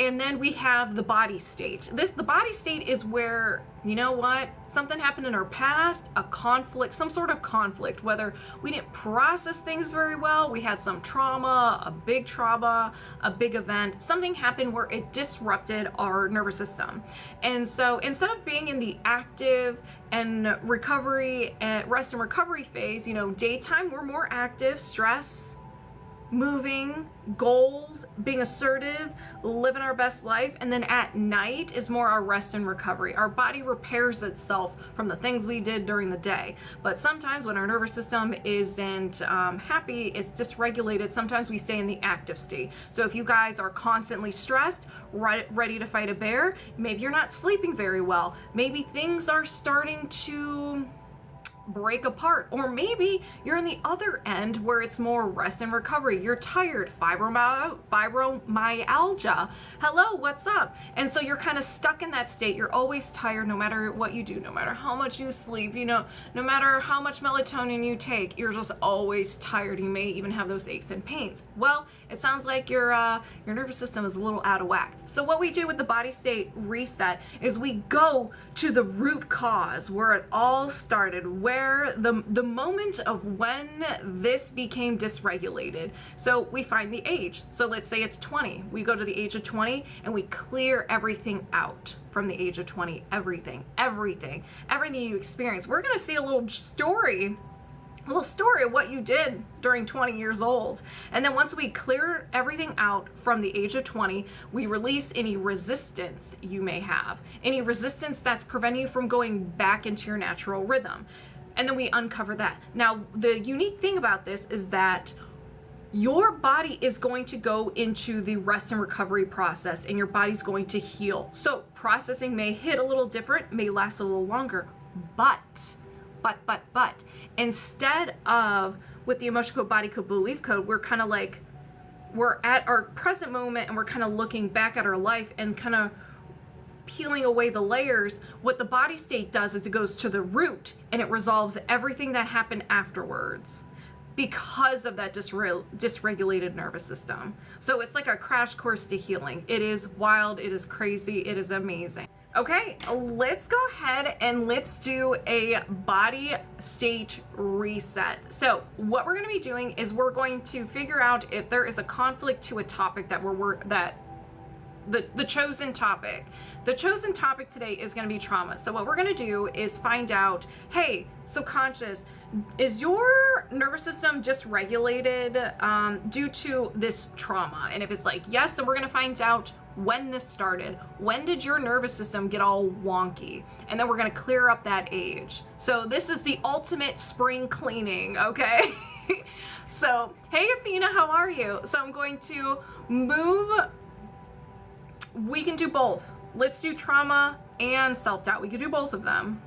And then we have the body state. The body state is where, you know what, something happened in our past, a conflict, some sort of conflict, whether we didn't process things very well, we had some trauma, a big event, something happened where it disrupted our nervous system. And so instead of being in the active and recovery and rest and recovery phase, you know, daytime we're more active, stress, moving, goals, being assertive, living our best life. And then at night is more our rest and recovery. Our body repairs itself from the things we did during the day. But sometimes when our nervous system isn't happy, it's dysregulated, sometimes we stay in the active state. So if you guys are constantly stressed, ready to fight a bear, maybe you're not sleeping very well, maybe things are starting to break apart, or maybe you're in the other end where it's more rest and recovery. You're tired, fibromyalgia. Hello, what's up? And so you're kind of stuck in that state. You're always tired no matter what you do, no matter how much you sleep, you know, no matter how much melatonin you take, you're just always tired. You may even have those aches and pains. Well, it sounds like your nervous system is a little out of whack. So what we do with the body state reset is we go to the root cause where it all started, where the moment of when this became dysregulated. So we find the age. So let's say it's 20. We go to the age of 20 and we clear everything out from the age of 20. Everything you experience. We're going to see a little story of what you did during 20 years old. And then once we clear everything out from the age of 20, we release any resistance you may have, any resistance that's preventing you from going back into your natural rhythm. And then we uncover that. Now, the unique thing about this is that your body is going to go into the rest and recovery process, and your body's going to heal. So processing may hit a little different, may last a little longer, but instead of with the emotion code, body code, belief code, we're kind of like, we're at our present moment and we're kind of looking back at our life and kind of peeling away the layers. What the body state does is it goes to the root and it resolves everything that happened afterwards because of that dysregulated nervous system. So it's like a crash course to healing. It is wild, it is crazy, it is amazing. Okay, let's go ahead and let's do a body state reset. So what we're going to be doing is we're going to figure out if there is a conflict to a topic that the chosen topic. The chosen topic today is going to be trauma. So what we're going to do is find out, hey, subconscious, is your nervous system just regulated due to this trauma? And if it's like yes, then we're going to find out when this started. When did your nervous system get all wonky? And then we're going to clear up that age. So this is the ultimate spring cleaning, okay? So, hey Athena, how are you? So I'm going to move. We can do both. Let's do trauma and self-doubt. We can do both of them.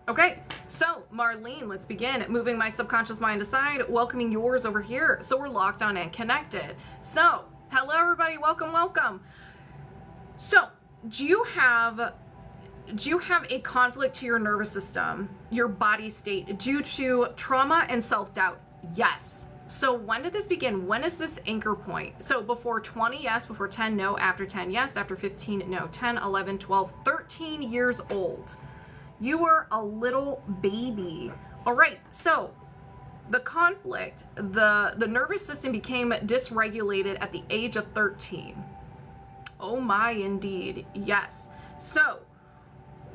Okay, so Marlene, let's begin. Moving my subconscious mind aside, welcoming yours over here. So we're locked on and connected. So, hello everybody, welcome. So, do you have a conflict to your nervous system, your body state, due to trauma and self-doubt? Yes. So when did this begin? When is this anchor point? So before 20, yes. Before 10, no. After 10, yes. After 15, no. 10, 11, 12, 13 years old. You were a little baby. All right, so the conflict, the nervous system became dysregulated at the age of 13. Oh my, indeed, yes. So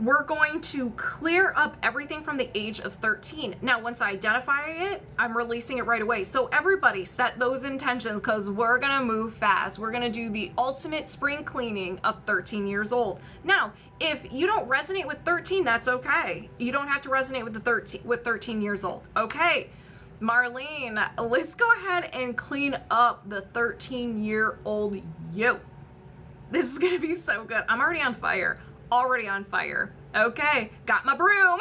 we're going to clear up everything from the age of 13. Now, once I identify it, I'm releasing it right away. So everybody set those intentions because we're going to move fast. We're going to do the ultimate spring cleaning of 13 years old. Now, if you don't resonate with 13, that's okay. You don't have to resonate with 13 years old. Okay, Marlene, let's go ahead and clean up the 13-year-old you. This is going to be so good. I'm already on fire. Okay, got my broom.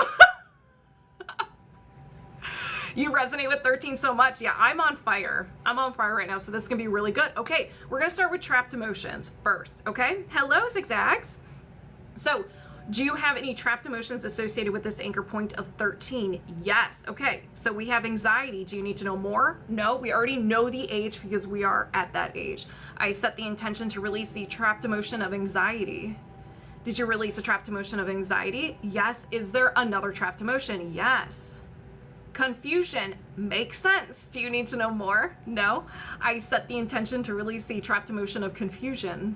You resonate with 13 so much. Yeah, I'm on fire right now, so this is gonna be really good. Okay, we're gonna start with trapped emotions first, okay? Hello, zigzags. So Do you have any trapped emotions associated with this anchor point of 13? Yes. Okay, so we have anxiety. Do you need to know more? No, we already know the age because we are at that age. I set the intention to release the trapped emotion of anxiety. Did you release a trapped emotion of anxiety? Yes. Is there another trapped emotion? Yes. Confusion makes sense. Do you need to know more? No. I set the intention to release the trapped emotion of confusion.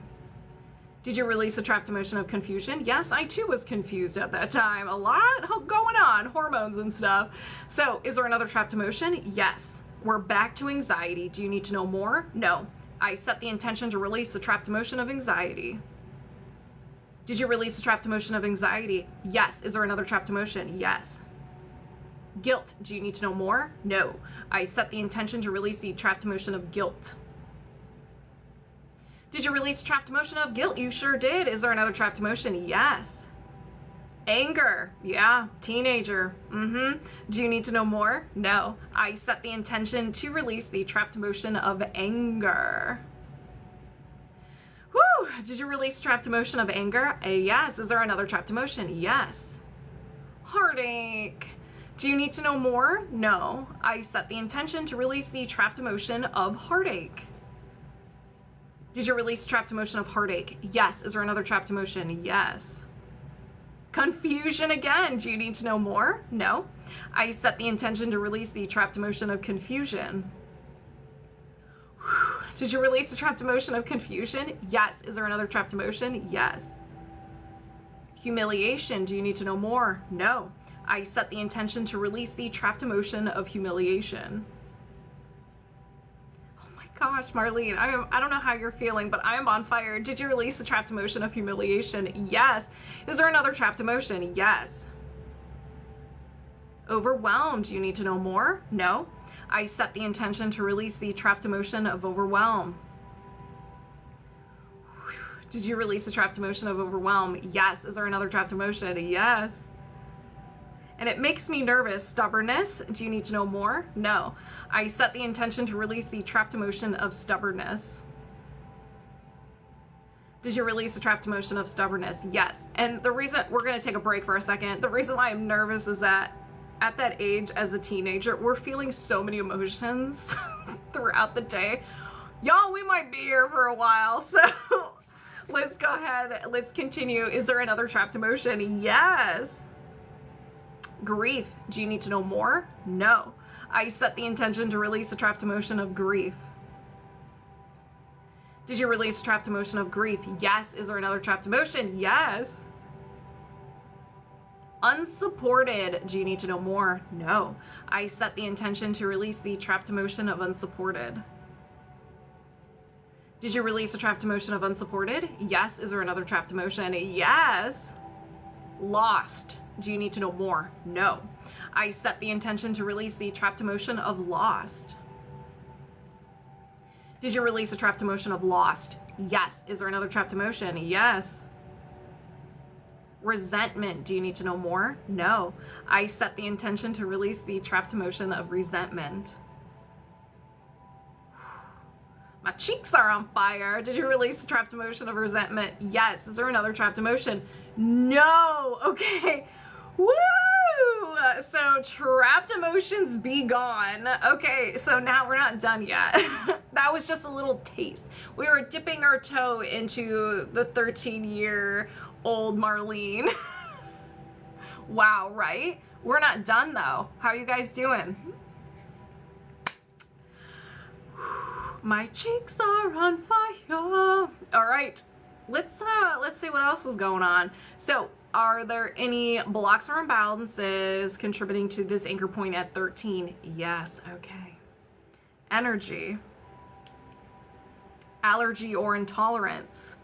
Did you release a trapped emotion of confusion? Yes, I too was confused at that time. A lot going on, hormones and stuff. So, is there another trapped emotion? Yes. We're back to anxiety. Do you need to know more? No. I set the intention to release the trapped emotion of anxiety. Did you release the trapped emotion of anxiety? Yes. Is there another trapped emotion? Yes. Guilt. Do you need to know more? No. I set the intention to release the trapped emotion of guilt. Did you release a trapped emotion of guilt? You sure did. Is there another trapped emotion? Yes. Anger. Yeah, teenager. Do you need to know more? No. I set the intention to release the trapped emotion of anger. Whew. Did you release trapped emotion of anger? Yes. Is there another trapped emotion? Yes. Heartache. Do you need to know more? No. I set the intention to release the trapped emotion of heartache. Did you release trapped emotion of heartache? Yes. Is there another trapped emotion? Yes. Confusion again. Do you need to know more? No. I set the intention to release the trapped emotion of confusion. Did you release the trapped emotion of confusion? Yes. Is there another trapped emotion? Yes. Humiliation. Do you need to know more? No. I set the intention to release the trapped emotion of humiliation. Gosh, Marlene, I don't know how you're feeling, but I am on fire. Did you release the trapped emotion of humiliation? Yes. Is there another trapped emotion? Yes. Overwhelmed. Do you need to know more? No. I set the intention to release the trapped emotion of overwhelm. Did you release the trapped emotion of overwhelm? Yes. Is there another trapped emotion? Yes. And it makes me nervous. Stubbornness. Do you need to know more? No. I set the intention to release the trapped emotion of stubbornness. Did you release the trapped emotion of stubbornness? Yes. And the reason, we're going to take a break for a second. The reason why I'm nervous is that at that age as a teenager, we're feeling so many emotions throughout the day. Y'all, we might be here for a while. So let's go ahead. Let's continue. Is there another trapped emotion? Yes. Grief. Do you need to know more? No. I set the intention to release a trapped emotion of grief. Did you release a trapped emotion of grief? Yes. Is there another trapped emotion? Yes. Unsupported. Do you need to know more? No. I set the intention to release the trapped emotion of unsupported. Did you release a trapped emotion of unsupported? Yes. Is there another trapped emotion? Yes. Lost. Do you need to know more? No. I set the intention to release the trapped emotion of lost. Did you release a trapped emotion of lost? Yes. Is there another trapped emotion? Yes. Resentment. Do you need to know more? No. I set the intention to release the trapped emotion of resentment. My cheeks are on fire. Did you release the trapped emotion of resentment? Yes. Is there another trapped emotion? No. Okay. Woo! So trapped emotions be gone. Okay, so now we're not done yet. That was just a little taste. We were dipping our toe into the 13-year-old Marlene. Wow, right? We're not done though. How are you guys doing? My cheeks are on fire. All right, let's see what else is going on. So, are there any blocks or imbalances contributing to this anchor point at 13? Yes. Okay. Energy, allergy or intolerance,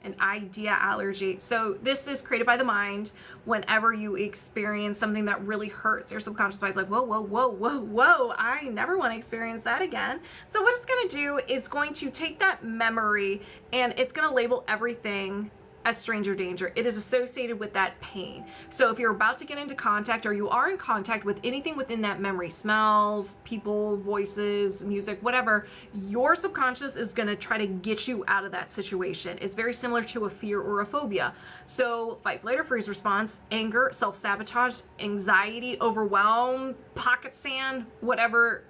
an idea allergy. So this is created by the mind. Whenever you experience something that really hurts, your subconscious mind's like, whoa, whoa, whoa, whoa, whoa, I never want to experience that again. So what it's going to do is going to take that memory and it's going to label everything as stranger danger. It is associated with that pain. So if you're about to get into contact, or you are in contact with anything within that memory, smells, people, voices, music, whatever, your subconscious is going to try to get you out of that situation. It's very similar to a fear or a phobia. So fight, flight, or freeze response, anger, self-sabotage, anxiety, overwhelm, pocket sand, whatever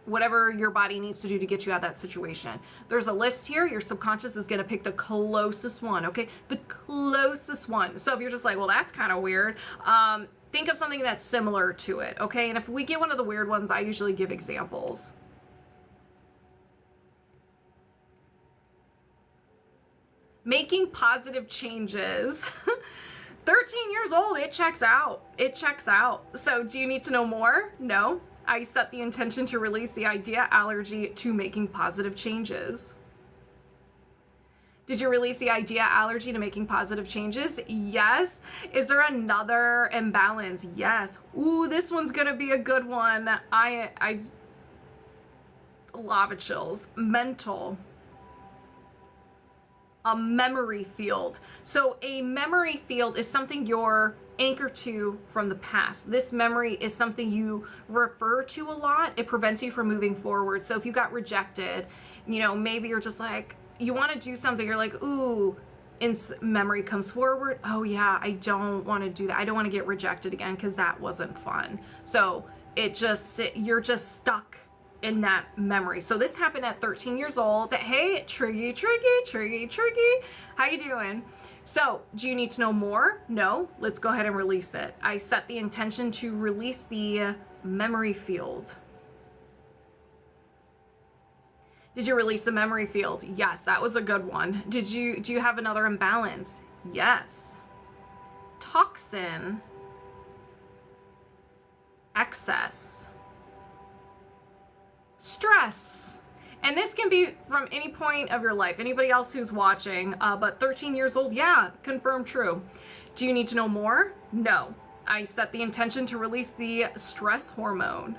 your body needs to do to get you out of that situation. There's a list here. Your subconscious is going to pick the closest one, okay? The closest one. So if you're just like, well, that's kind of weird, think of something that's similar to it, okay? And if we get one of the weird ones, I usually give examples. Making positive changes. 13 years old, it checks out. It checks out. So do you need to know more? No. I set the intention to release the idea allergy to making positive changes. Did you release the idea allergy to making positive changes? Yes. Is there another imbalance? Yes. Ooh, this one's gonna be a good one. I lava chills. Mental. A memory field. So a memory field is something you're anchored to from the past. This memory is something you refer to a lot. It prevents you from moving forward. So if you got rejected, you know, maybe you're just like, you want to do something, you're like, ooh, memory comes forward. Oh yeah, I don't want to do that. I don't want to get rejected again because that wasn't fun. So you're just stuck in that memory. So this happened at 13 years old. Hey, Triggy. How you doing? So do you need to know more? No. Let's go ahead and release it. I set the intention to release the memory field. Did you release the memory field? Yes, that was a good one. Do you have another imbalance? Yes. Toxin. Excess. Stress. And this can be from any point of your life. Anybody else who's watching, but 13 years old, yeah, confirmed true. Do you need to know more? No. I set the intention to release the stress hormone.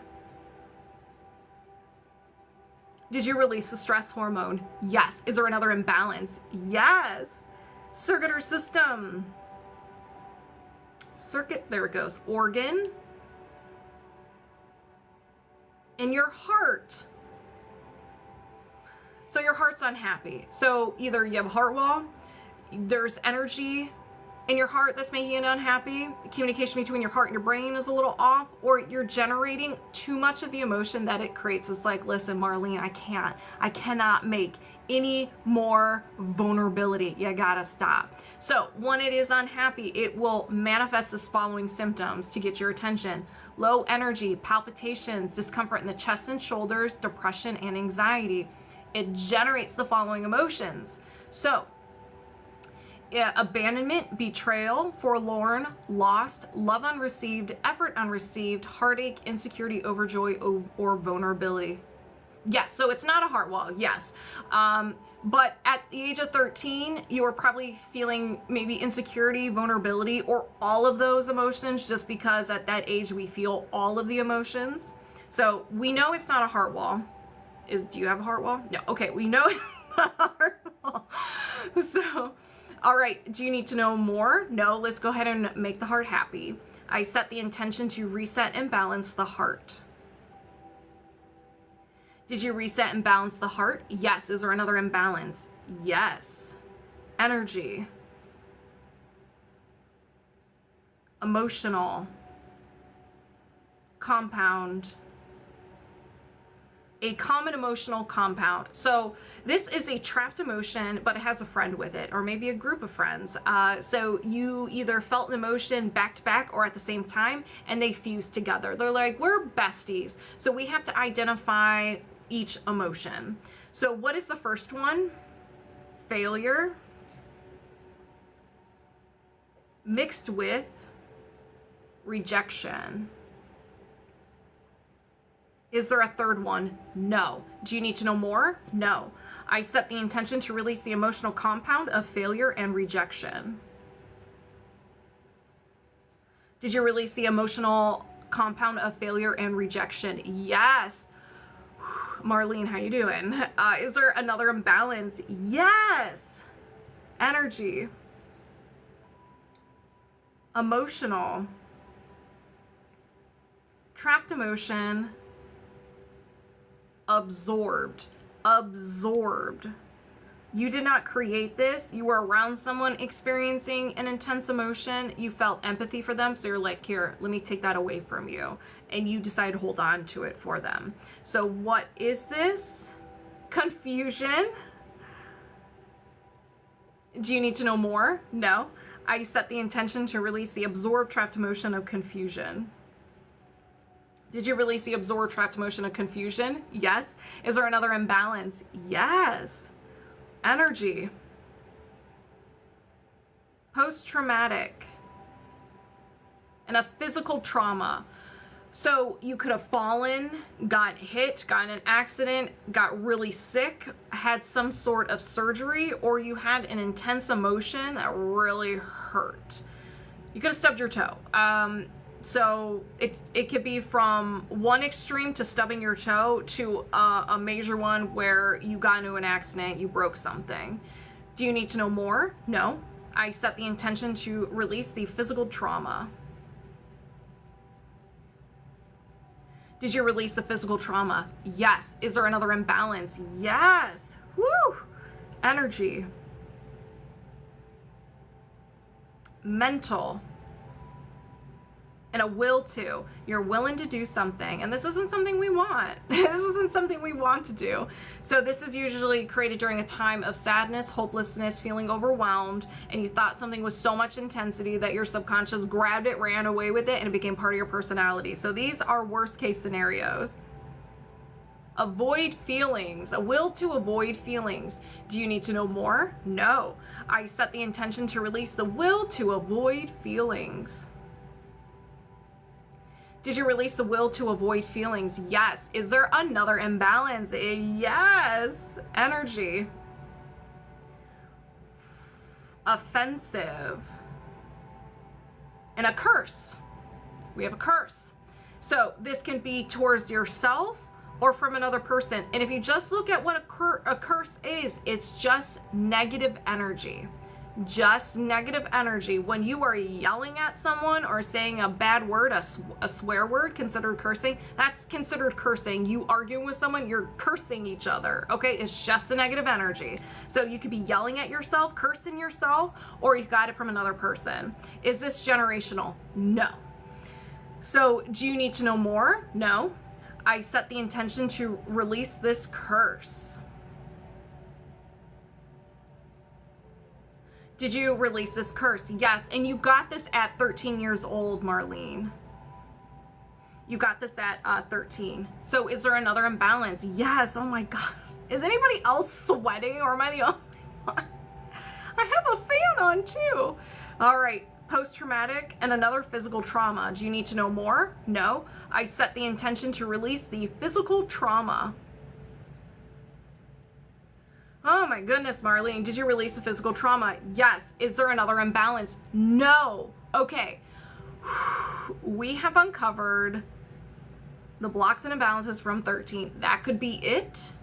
Did you release the stress hormone? Yes. Is there another imbalance? Yes. Circular system. There it goes. Organ. In your heart. So your heart's unhappy. So either you have a heart wall, there's energy in your heart that's making it unhappy, the communication between your heart and your brain is a little off, or you're generating too much of the emotion that it creates. It's like, listen, Marlene, I cannot make any more vulnerability. You gotta stop. So when it is unhappy, it will manifest this following symptoms to get your attention. Low energy, palpitations, discomfort in the chest and shoulders, depression and anxiety. It generates the following emotions. So abandonment, betrayal, forlorn, lost, love unreceived, effort unreceived, heartache, insecurity, overjoy, or vulnerability. Yes, so it's not a heart wall, yes. But at the age of 13, you were probably feeling maybe insecurity, vulnerability, or all of those emotions, just because at that age we feel all of the emotions. So we know it's not a heart wall. Do you have a heart wall? No, okay, we know it's not a heart wall. So, all right, do you need to know more? No, let's go ahead and make the heart happy. I set the intention to reset and balance the heart. Did you reset and balance the heart? Yes. Is there another imbalance? Yes. Energy. Emotional. Compound. A common emotional compound. So this is a trapped emotion, but it has a friend with it, or maybe a group of friends. So you either felt an emotion back to back or at the same time, and they fuse together. They're like, we're besties. So we have to identify each emotion. So what is the first one? Failure mixed with rejection. Is there a third one? No. Do you need to know more? No. I set the intention to release the emotional compound of failure and rejection. Did you release the emotional compound of failure and rejection? Yes. Marlene, how you doing? Is there another imbalance? Yes. Energy. Emotional. Trapped emotion. Absorbed. Absorbed. You did not create this. You were around someone experiencing an intense emotion. You felt empathy for them. So you're like, here, let me take that away from you. And you decide to hold on to it for them. So what is this? Confusion. Do you need to know more? No. I set the intention to release the absorbed trapped emotion of confusion. Did you release the absorbed trapped emotion of confusion? Yes. Is there another imbalance? Yes. Energy. Post-traumatic. And a physical trauma. So you could have fallen, got hit, got in an accident, got really sick, had some sort of surgery, or you had an intense emotion that really hurt. You could have stubbed your toe. So it could be from one extreme to stubbing your toe to a major one where you got into an accident, you broke something. Do you need to know more? No. I set the intention to release the physical trauma. Did you release the physical trauma? Yes. Is there another imbalance? Yes. Woo! Energy. Mental. And a will to. You're willing to do something. And this isn't something we want. This isn't something we want to do. So this is usually created during a time of sadness, hopelessness, feeling overwhelmed, and you thought something was so much intensity that your subconscious grabbed it, ran away with it, and it became part of your personality. So these are worst case scenarios. Avoid feelings. A will to avoid feelings. Do you need to know more? No. I set the intention to release the will to avoid feelings. Did you release the will to avoid feelings? Yes. Is there another imbalance? Yes. Energy. Offensive. And a curse. We have a curse. So this can be towards yourself or from another person. And if you just look at what a curse is, it's just negative energy. Just negative energy. When you are yelling at someone or saying a bad word, a swear word considered cursing, that's considered cursing. You arguing with someone, you're cursing each other, okay? It's just a negative energy. So you could be yelling at yourself, cursing yourself, or you got it from another person. Is this generational? No. So do you need to know more? No. I set the intention to release this curse. Did you release this curse? Yes. And you got this at 13 years old, Marlene. You got this at 13. So is there another imbalance? Yes. Oh my God. Is anybody else sweating or am I the only one? I have a fan on too. All right. Post-traumatic and another physical trauma. Do you need to know more? No. I set the intention to release the physical trauma. Oh my goodness, Marlene, did you release the physical trauma? Yes. Is there another imbalance? No. Okay. We have uncovered the blocks and imbalances from 13. That could be it,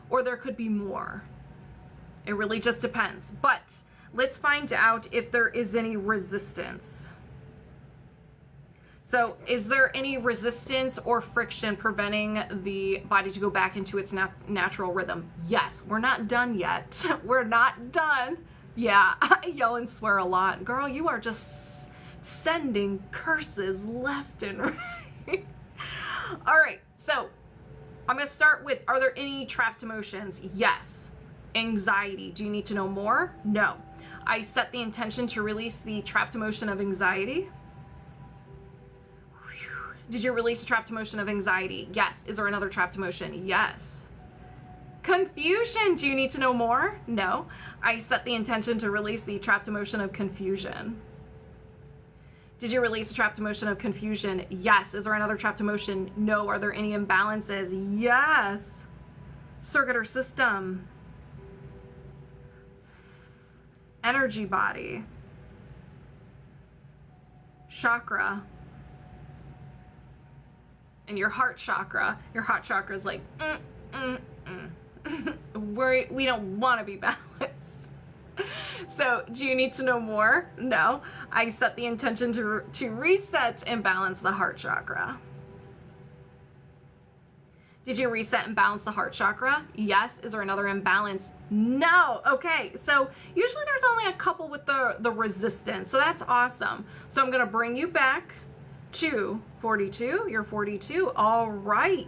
or there could be more. It really just depends. But let's find out if there is any resistance. So is there any resistance or friction preventing the body to go back into its natural rhythm? Yes. We're not done yet. We're not done. Yeah, I yell and swear a lot. Girl, you are just sending curses left and right. All right, so I'm going to start with, are there any trapped emotions? Yes. Anxiety. Do you need to know more? No. I set the intention to release the trapped emotion of anxiety. Did you release a trapped emotion of anxiety? Yes. Is there another trapped emotion? Yes. Confusion. Do you need to know more? No. I set the intention to release the trapped emotion of confusion. Did you release a trapped emotion of confusion? Yes. Is there another trapped emotion? No. Are there any imbalances? Yes. Circuit or system. Energy body. Chakra. And your heart chakra is like, we don't want to be balanced. So, do you need to know more? No. I set the intention to reset and balance the heart chakra. Did you reset and balance the heart chakra? Yes. Is there another imbalance? No. Okay. So usually there's only a couple with the resistance. So that's awesome. So I'm going to bring you back to 42. You're 42. All right.